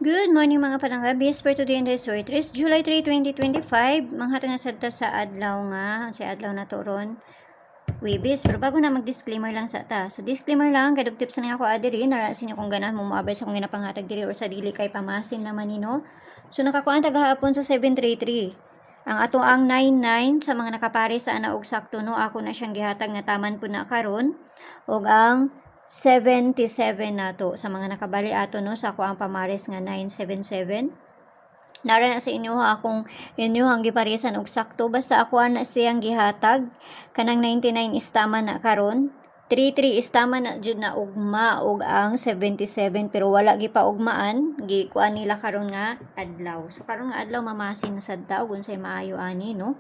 Good morning mga panangrabis. For today in this word is July 3, 2025. Manghatag na sadta sa adlaw nga. Sa adlaw na to ron. Webis. Pero bago na mag-disclaimer lang sa ta. So disclaimer lang. Kadug tips na ako adiri. Narasin nyo kung ganahan mo maabay sa kung ginapanghatag diri or sa dili kay pamasin naman nino. So nakakuan tagahapon sa 733. Ang ato ang 99 sa mga nakapare sa ana og sakto no. Ako na siyang gihatag nga taman po na karon. Og ang 77 na to sa mga nakabali ato no sa ako ang pamares nga 977. Nara na sa inyo ha akong inyong giparisan og sakto basta ako na siyang gihatag kanang 99 is tama na karon. 33 is tama na jud na ugma og ang 77 pero wala gipaugmaan gikuan nila karon nga adlaw. So karon nga adlaw mamasin sad ta ug unsay maayo ani no.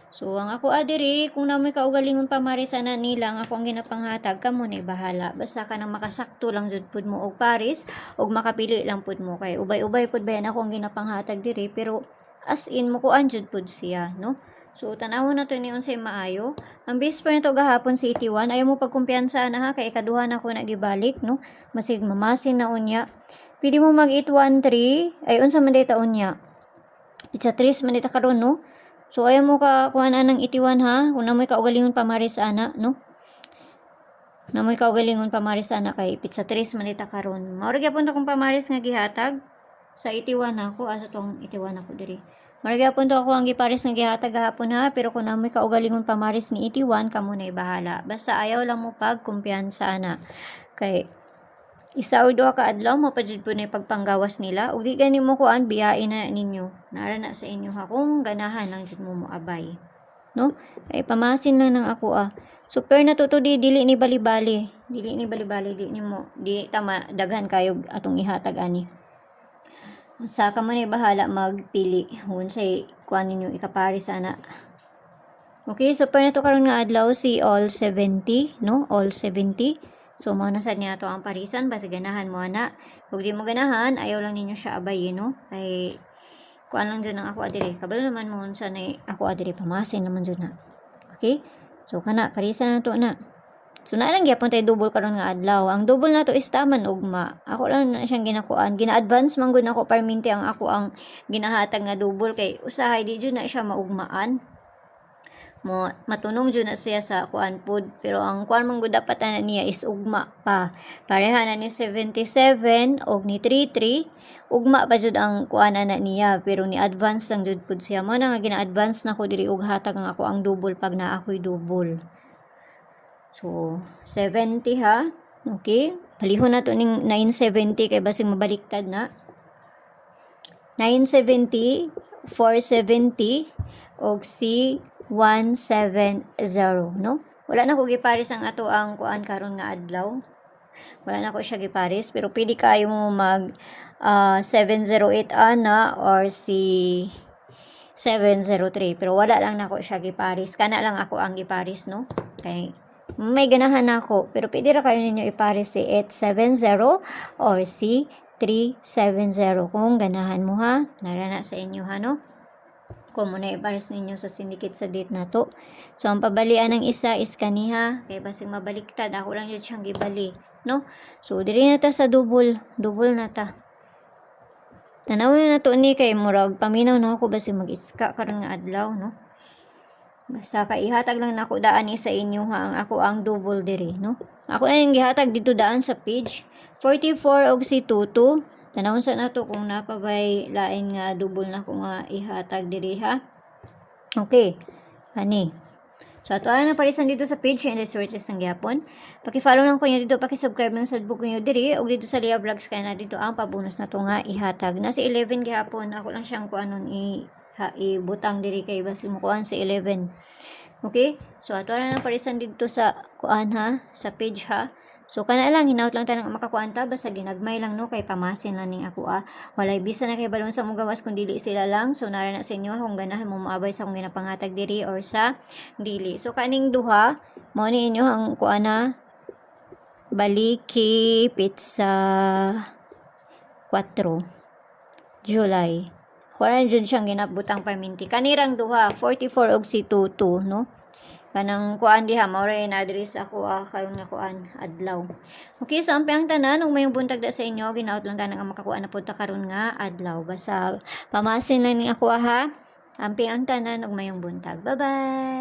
So, ang ako adiri, kung na may kaugalingon pa marisana nila, ang ako ang ginapanghatag, kamo na bahala. Basta ka nang makasakto lang jud pud mo og paris, og makapili lang pud mo. Kay ubay-ubay pud ba yan ako ang ginapanghatag diri, pero as in mo kuan jud pud siya, no? So, tanawon na to ni unsay maayo. Ang base pa nito gahapon si 81, ayaw mo pagkumpiyansa na ha, kay ikaduha na ko na gibalik, no? Masig mamasin na unya. Pili mo mag 813, ay unsa man data unya. Pizza 3 man data karon, no? So, ayaw mo ka kuhaan ng itiwan ha. Kung namoy kaugalingon pamaris ana, no? Namoy kaugalingon pamaris ana kay pizza 3 manita karon. Maurag yapon ta kung pamaris nga gihatag sa itiwan ako. Asa tong itiwan ako diri. Maurag yapon to ako ang giparis nga gihatag gahapon ha. Pero kung namoy kaugalingon pamaris ni itiwan, kamo na bahala. Basta ayaw lang mo pag kumpiyansa ana. Kay isa o duha ka adlaw mo pa jud po na pagpanggawas nila ug di gani mo kuan biyain na ninyo nara na sa inyo ha kung ganahan lang jud mo moabay no kay pamasin lang ng ako super na to dili ni bali-bali di ni mo di tama daghan kayo atong ihatag ani sa ka mo ni bahala magpili unsay kuan ninyo ikapari sana. Okay, super na to karon nga adlaw si all 70 no all 70. So, mo na sad niya to ang parisan, basta ganahan mo na. Kung di mo ganahan, ayaw lang ninyo siya abay, no? Kay, kuan lang dyan ang ako adiri. Kabalo naman mo sa na ako adiri, pamasin naman dyan na. Okay? So, kana, parisan na to na. So, na lang gyapon tayo double karon nga adlaw. Ang double na to is taman ugma. Ako lang na siyang ginakuan. Gina-advance man gud nako parminti ang ako ang ginahatag nga double kay usahay di jud na siya maugmaan. Mo matunong jud na siya sa kuan pud pero ang kuan man gud dapat na niya is ugma pa pareha na ni 77 og ni 33 ugma pa jud ang kuan na niya pero ni advance lang jud pud siya mo na nga gina-advance na ko diri og hatag ang ako ang double pag na ako'y double. So 70 ha, okay, palihon na to ning 970 kay basig mabaliktad na 970 470 og si 170 no wala na ko giparis ang ato ang kuan karon nga adlaw wala na ko siya giparis pero pili kayo mo mag 708 ana or si 703 pero wala lang nako siya giparis kana lang ako ang giparis no kay may ganahan ako pero pwede ra kayo ninyo iparis si 870 or si 370 kung ganahan mo ha narana sa inyo ha no kung muna ipares ninyo sa syndicate sa date na to. So, ang pabalian ng isa is kaniha. Kaya basing mabaliktad. Ako lang yun siyang gibali. No? So, diri na ta sa double. Double na ta. Tanawin na to ni kay murag. Paminaw na ako basing mag-iska karon nga adlaw. No? Basta kaihatag lang na ako daan ni sa inyo ha. Ang ako ang double diri. No? Ako na yung gihatag dito daan sa page. 44 og si 22. Tanawon sa nato kung napabay lain nga double na ko nga ihatag diri ha. Okay. Ani. So ato na parisan dito sa page and resources ng gyapon. Paki-follow lang ko niyo dito, paki-subscribe lang sa book niyo diri ug dito sa Lia Vlogs kay na dito ang pabonus na to nga ihatag. Nasa 11 gyapon ako lang siyang kuanon ibutang diri kay basi mo kuan sa 11. Okay? So ato na parisan dito sa kuan ha, sa page ha. So, kana lang, hinaut lang tayo ng makakuanta, basta ginagmay lang, no, kay pamasin lang ning ako, Walay bisa na kay balon sa mong gawas kung dili sila lang. So, nara na sa inyo, kung ganahan mo maabay sa kung ginapangatag diri or sa dili. So, kaning duha, mo ni inyo ang kuana, baliki, pizza, 4, July. Kuana dyan siyang ginabutang parminti. Kanirang duha, 44 og si 22, no? kanang kuan diha mao ray na diri sa ako karon nga kuan adlaw. Okay, so ang tanan ug mayong buntag da sa inyo, ginaot lang tanang ang makakuha na punta karon nga adlaw. Basta pamasin lang ni ako ha. Amping ang tanan ug mayong buntag. Bye-bye.